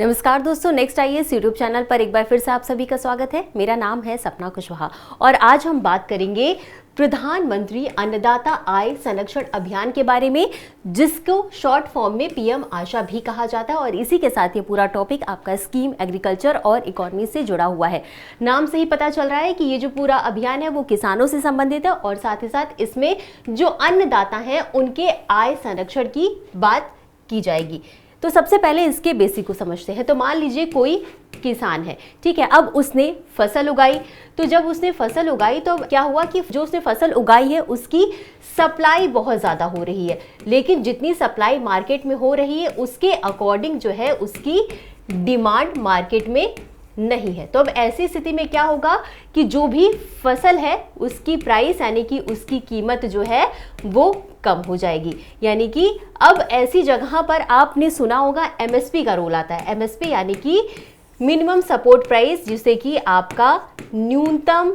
नमस्कार दोस्तों, next IAS YouTube channel पर एक बार फिर से आप सभी का स्वागत है। मेरा नाम है सपना कुशवाहा और आज हम बात करेंगे प्रधानमंत्री अन्नदाता आय संरक्षण अभियान के बारे में, जिसको शॉर्ट फॉर्म में पीएम आशा भी कहा जाता है। और इसी के साथ ये पूरा टॉपिक आपका स्कीम एग्रीकल्चर और इकोनॉमी से जुड़ा हुआ है। नाम से ही पता चल रहा है कि ये जो पूरा अभियान है वो किसानों से संबंधित है और साथ ही साथ इसमें जो अन्नदाता हैं उनके आय संरक्षण की बात की जाएगी। तो सबसे पहले इसके बेसिक को समझते हैं। तो मान लीजिए कोई किसान है, ठीक है, अब उसने फसल उगाई। तो जब उसने फसल उगाई तो क्या हुआ कि जो उसने फसल उगाई है उसकी सप्लाई बहुत ज़्यादा हो रही है, लेकिन जितनी सप्लाई मार्केट में हो रही है उसके अकॉर्डिंग जो है उसकी डिमांड मार्केट में नहीं है। तो अब ऐसी स्थिति में क्या होगा कि जो भी फसल है उसकी प्राइस यानी कि उसकी कीमत जो है वो कम हो जाएगी। यानी कि अब ऐसी जगह पर आपने सुना होगा एमएसपी का रोल आता है। एमएसपी यानी कि मिनिमम सपोर्ट प्राइस, जिसे कि आपका न्यूनतम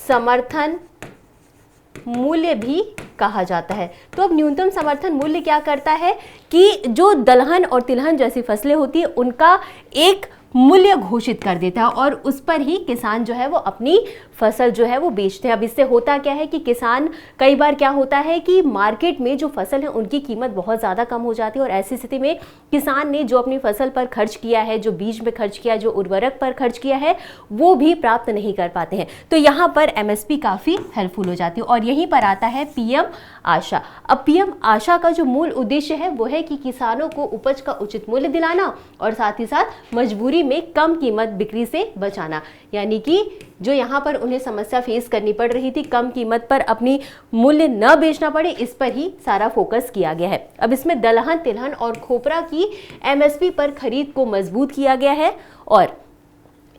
समर्थन मूल्य भी कहा जाता है। तो अब न्यूनतम समर्थन मूल्य क्या करता है कि जो दलहन और तिलहन जैसी फसलें होती है उनका एक मूल्य घोषित कर देता है और उस पर ही किसान जो है वो अपनी फसल जो है वो बेचते हैं। अब इससे होता क्या है कि किसान, कई बार क्या होता है कि मार्केट में जो फसल है उनकी कीमत बहुत ज़्यादा कम हो जाती है और ऐसी स्थिति में किसान ने जो अपनी फसल पर खर्च किया है, जो बीज में खर्च किया, जो उर्वरक पर खर्च किया है, वो भी प्राप्त नहीं कर पाते हैं। तो यहाँ पर एमएसपी काफ़ी हेल्पफुल हो जाती है और यहीं पर आता है पीएम आशा। अब पीएम आशा का जो मूल उद्देश्य है वो है कि किसानों को उपज का उचित मूल्य दिलाना और साथ ही साथ मजबूरी में कम कीमत बिक्री से बचाना। यानी कि जो यहाँ पर उन्हें समस्या फेस करनी पड़ रही थी, कम कीमत पर अपनी मूल्य न बेचना पड़े, इस पर ही सारा फोकस किया गया है। अब इसमें दलहन, तिलहन और खोपरा की एमएसपी पर खरीद को मजबूत किया गया है और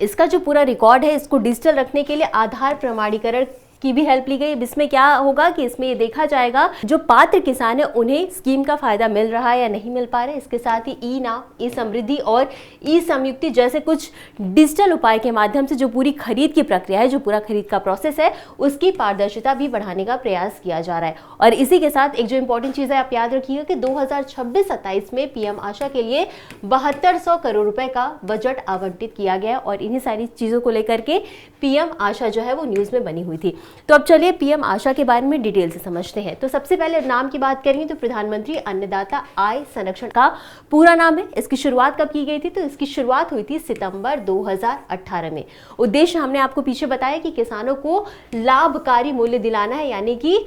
इसका जो पूरा रिकॉर्ड है इसको डिजिटल रखने के लिए आधार प्रमाणीकरण की भी हेल्प ली गई। इसमें क्या होगा कि इसमें ये देखा जाएगा जो पात्र किसान है उन्हें स्कीम का फायदा मिल रहा है या नहीं मिल पा रहा है। इसके साथ ही ई नाम, ई समृद्धि और ई संयुक्ति जैसे कुछ डिजिटल उपाय के माध्यम से जो पूरी खरीद की प्रक्रिया है, जो पूरा खरीद का प्रोसेस है, उसकी पारदर्शिता भी बढ़ाने का प्रयास किया जा रहा है। और इसी के साथ एक जो इंपॉर्टेंट चीज़ है आप याद रखिएगा कि 2026-27 में पीएम आशा के लिए 7200 करोड़ रुपए का बजट आवंटित किया गया और इन्हीं सारी चीज़ों को लेकर के पीएम आशा जो है वो न्यूज़ में बनी हुई थी। तो अब चलिए पीएम आशा के बारे में डिटेल से समझते हैं। तो सबसे पहले नाम की बात करेंगे तो प्रधानमंत्री अन्नदाता आय संरक्षण का पूरा नाम है। इसकी शुरुआत कब की गई थी? तो इसकी शुरुआत हुई थी सितंबर 2018 में। उद्देश्य हमने आपको पीछे बताया कि किसानों को लाभकारी मूल्य दिलाना है, यानी कि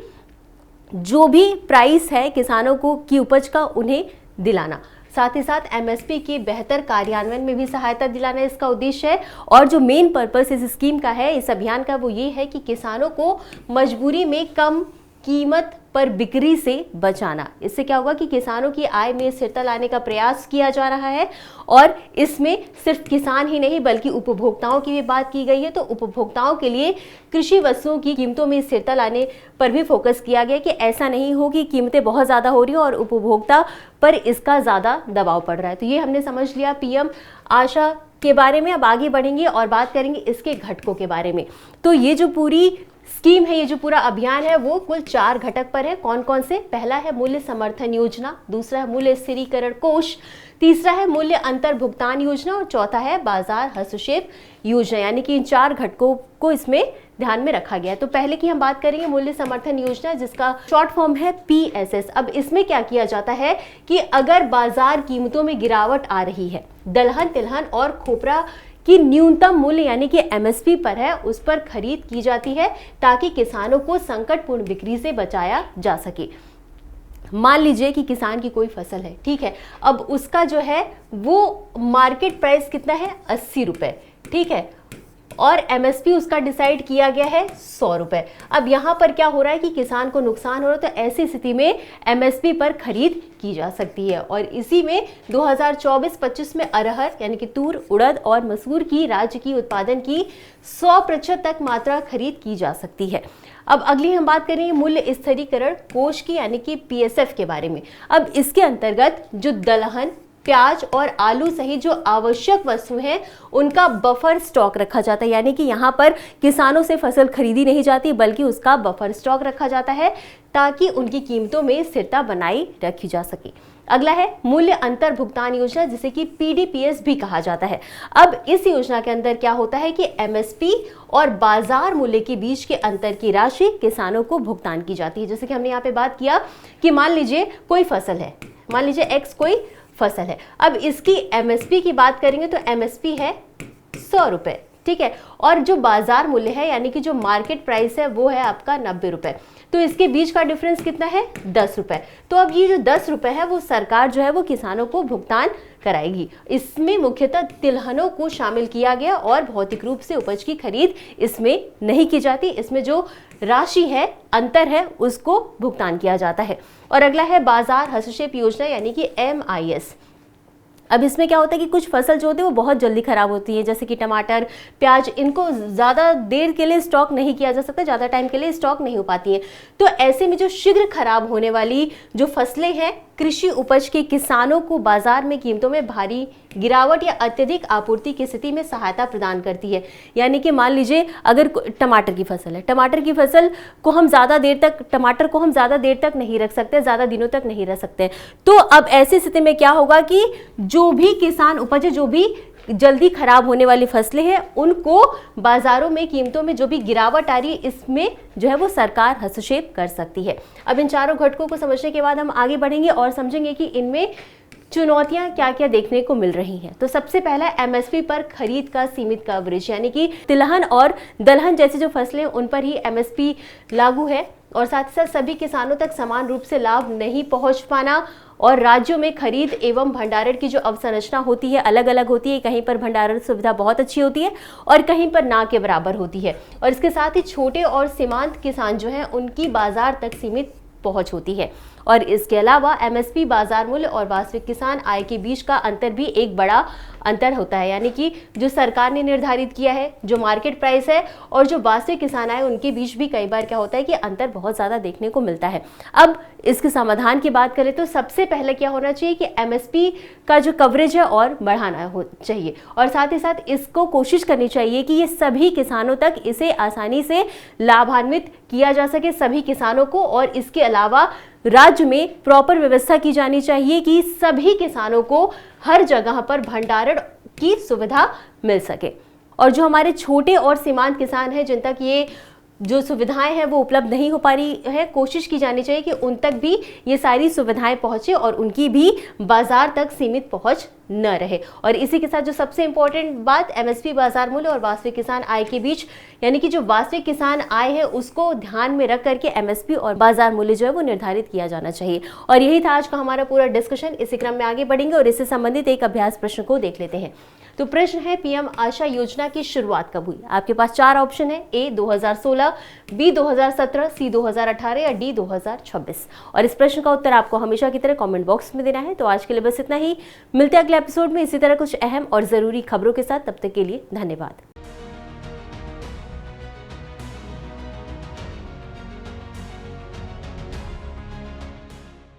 जो भी प्राइस है किसानों को की उपज का उन्हें दिलाना। साथ ही साथ एमएसपी के बेहतर कार्यान्वयन में भी सहायता दिलाना इसका उद्देश्य है। और जो मेन पर्पस इस स्कीम का है, इस अभियान का, वो ये है कि किसानों को मजबूरी में कम कीमत पर बिक्री से बचाना। इससे क्या होगा कि किसानों की आय में स्थिरता लाने का प्रयास किया जा रहा है और इसमें सिर्फ किसान ही नहीं बल्कि उपभोक्ताओं की भी बात की गई है। तो उपभोक्ताओं के लिए कृषि वस्तुओं की कीमतों में स्थिरता लाने पर भी फोकस किया गया कि ऐसा नहीं हो कि कीमतें बहुत ज़्यादा हो रही हो और उपभोक्ता पर इसका ज़्यादा दबाव पड़ रहा है। तो ये हमने समझ लिया पीएम आशा के बारे में। अब आगे बढ़ेंगे और बात करेंगे इसके घटकों के बारे में। तो ये जो पूरी स्कीम है, ये जो पूरा अभियान है वो कुल 4 घटक पर है। कौन कौन से? पहला है मूल्य समर्थन योजना, दूसरा है मूल्य स्थिरीकरण कोष, तीसरा है मूल्य अंतर भुगतान योजना और चौथा है बाजार हस्तक्षेप योजना। यानी कि इन 4 घटकों को इसमें ध्यान में रखा गया है। तो पहले की हम बात करेंगे मूल्य समर्थन योजना, जिसका शॉर्ट फॉर्म है पीएसएस। अब इसमें क्या किया जाता है कि अगर बाजार कीमतों में गिरावट आ रही है, दलहन, तिलहन और खोपरा कि न्यूनतम मूल्य यानी कि एमएसपी पर है उस पर खरीद की जाती है ताकि किसानों को संकटपूर्ण बिक्री से बचाया जा सके। मान लीजिए कि किसान की कोई फसल है, ठीक है, अब उसका जो है वो मार्केट प्राइस कितना है? 80 रुपए, ठीक है, और एमएसपी उसका डिसाइड किया गया है 100 रुपए। अब यहाँ पर क्या हो रहा है कि किसान को नुकसान हो रहा है, तो ऐसी स्थिति में एमएसपी पर खरीद की जा सकती है। और इसी में 2024-25 में अरहर यानी कि तूर, उड़द और मसूर की राज्य की उत्पादन की 100% तक मात्रा खरीद की जा सकती है। अब अगली हम बात करेंगे मूल्य स्थिरीकरण कोष की यानी कि पीएसएफ के बारे में। अब इसके अंतर्गत जो दलहन, प्याज और आलू सहित जो आवश्यक वस्तु हैं उनका बफर स्टॉक रखा जाता है, यानी कि यहाँ पर किसानों से फसल खरीदी नहीं जाती बल्कि उसका बफर स्टॉक रखा जाता है ताकि उनकी कीमतों में स्थिरता बनाई रखी जा सके। अगला है मूल्य अंतर भुगतान योजना, जिसे कि पीडीपीएस भी कहा जाता है। अब इस योजना के अंदर क्या होता है कि एमएसपी और बाजार मूल्य के बीच के अंतर की राशि किसानों को भुगतान की जाती है। जैसे कि हमने यहाँ पे बात किया कि मान लीजिए कोई फसल है, मान लीजिए एक्स कोई फसल है, अब इसकी एमएसपी की बात करेंगे तो एमएसपी है 100 रुपए, ठीक है, और जो बाजार मूल्य है यानी कि जो मार्केट प्राइस है वो है आपका 90 रुपए, तो इसके बीच का डिफरेंस कितना है 10 रुपए। तो अब ये जो 10 रुपए है वो सरकार जो है वो किसानों को भुगतान कराएगी। इसमें मुख्यतः तिलहनों को शामिल किया गया और भौतिक रूप से उपज की खरीद इसमें नहीं की जाती, इसमें जो राशि है अंतर है उसको भुगतान किया जाता है। और अगला है बाजार हस्तक्षेप योजना यानी कि MIS। अब इसमें क्या होता है कि कुछ फसल जो होती है वो बहुत जल्दी खराब होती है, जैसे कि टमाटर, प्याज, इनको ज़्यादा देर के लिए स्टॉक नहीं किया जा सकता, ज़्यादा टाइम के लिए स्टॉक नहीं हो पाती हैं। तो ऐसे में जो शीघ्र खराब होने वाली जो फसलें हैं, कृषि उपज के किसानों को बाजार में कीमतों में भारी गिरावट या अत्यधिक आपूर्ति की स्थिति में सहायता प्रदान करती है। यानी कि मान लीजिए अगर टमाटर की फसल है, टमाटर की फसल को हम ज़्यादा देर तक, टमाटर को हम ज़्यादा देर तक नहीं रख सकते, ज़्यादा दिनों तक नहीं रख सकते, तो अब ऐसी स्थिति में क्या होगा कि जो भी किसान उपज है, जो भी जल्दी खराब होने वाली फसलें हैं, उनको बाजारों में कीमतों में जो भी गिरावट आ रही है इसमें जो है वो सरकार हस्तक्षेप कर सकती है। अब इन चारों घटकों को समझने के बाद हम आगे बढ़ेंगे और समझेंगे कि इनमें चुनौतियां क्या क्या देखने को मिल रही हैं। तो सबसे पहला एमएसपी पर खरीद का सीमित कवरेज, यानी कि तिलहन और दलहन जैसी जो फसलें उन पर ही एमएसपी लागू है और साथ ही साथ सभी किसानों तक समान रूप से लाभ नहीं पहुंच पाना और राज्यों में खरीद एवं भंडारण की जो अवसंरचना होती है अलग अलग होती है। कहीं पर भंडारण सुविधा बहुत अच्छी होती है और कहीं पर ना के बराबर होती है, और इसके साथ ही छोटे और सीमांत किसान जो हैं उनकी बाजार तक सीमित पहुंच होती है। और इसके अलावा एमएसपी बाजार मूल्य और वास्तविक किसान आय के बीच का अंतर भी एक बड़ा अंतर होता है, यानी कि जो सरकार ने निर्धारित किया है, जो मार्केट प्राइस है और जो वास्तविक किसान आय, उनके बीच भी कई बार क्या होता है कि अंतर बहुत ज़्यादा देखने को मिलता है। अब इसके समाधान की बात करें तो सबसे पहले क्या होना चाहिए कि एमएसपी का जो कवरेज है और बढ़ाना चाहिए, और साथ ही साथ इसको कोशिश करनी चाहिए कि ये सभी किसानों तक इसे आसानी से लाभान्वित किया जा सके, सभी किसानों को। और इसके अलावा राज्य में प्रॉपर व्यवस्था की जानी चाहिए कि सभी किसानों को हर जगह पर भंडारण की सुविधा मिल सके। और जो हमारे छोटे और सीमांत किसान हैं जिन तक ये जो सुविधाएं हैं वो उपलब्ध नहीं हो पा रही है, कोशिश की जानी चाहिए कि उन तक भी ये सारी सुविधाएं पहुंचे और उनकी भी बाजार तक सीमित पहुंच न रहे। और इसी के साथ जो सबसे इंपॉर्टेंट बात, एमएसपी बाजार मूल्य और वास्तविक किसान आय के बीच, यानी कि जो वास्तविक किसान आय है उसको ध्यान में रख करके एमएसपी और बाजार मूल्य जो है वो निर्धारित किया जाना चाहिए। और यही था आज का हमारा पूरा डिस्कशन। इसी क्रम में आगे बढ़ेंगे और इससे संबंधित एक अभ्यास प्रश्न को देख लेते हैं। तो प्रश्न है, पीएम आशा योजना की शुरुआत कब हुई? आपके पास 4 ऑप्शन है, ए 2016, बी 2017, सी 2018 या डी 2026। और इस प्रश्न का उत्तर आपको हमेशा की तरह कमेंट बॉक्स में देना है। तो आज के लिए बस इतना ही, मिलते हैं अगले एपिसोड में इसी तरह कुछ अहम और जरूरी खबरों के साथ। तब तक के लिए धन्यवाद।